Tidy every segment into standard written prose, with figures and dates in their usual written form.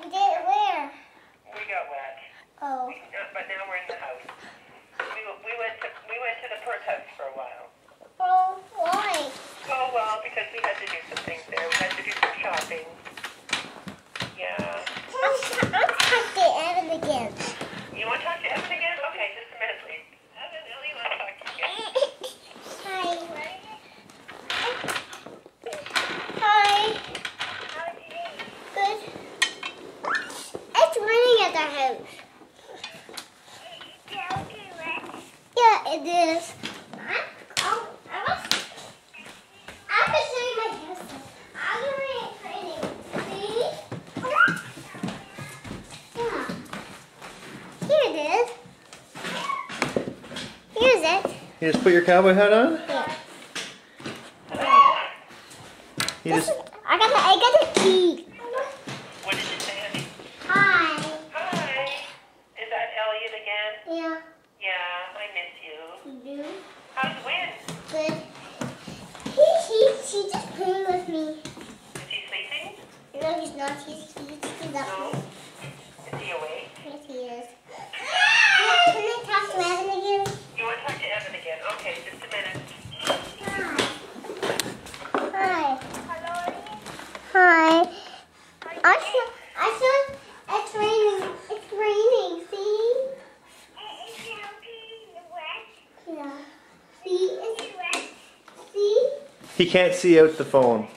We did it where? We got wet. Oh. But now we're in the house. We went to the Perth house for a while. Oh, why? Oh well, because we had to do some things there. We had to do some shopping. Yeah. I'm talking to Evan again. You want to talk to Evan again? Okay, just a minute, please. Evan, Ellie wants to talk to you again. Hi. Hi. Good. It's raining at our house. Yeah, it is. I can show you my house. I'm going to see? Yeah. Here it is. Here's it. You just put your cowboy hat on? Yeah. You just I got the key. What did you say, honey? Hi. Hi. Is that Elliot again? Yeah. Yeah, I miss you. You do? How's Win? Good. She just playing with me. Is he sleeping? No, he's not. He's up. No. Is he awake? Yes, he is. Can I talk to Evan again? You want to talk to Evan again? Okay, just a minute. Hi. Hi. I saw it's raining. It's raining. See? Yeah. See? It's wet. See? he can't see out the phone.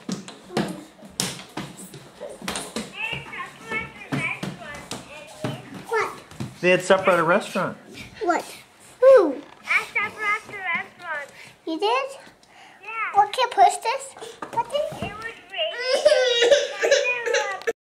What? They had supper at a restaurant. What? Who? I stopped at the restaurant. You did? Yeah. What can I push this? What did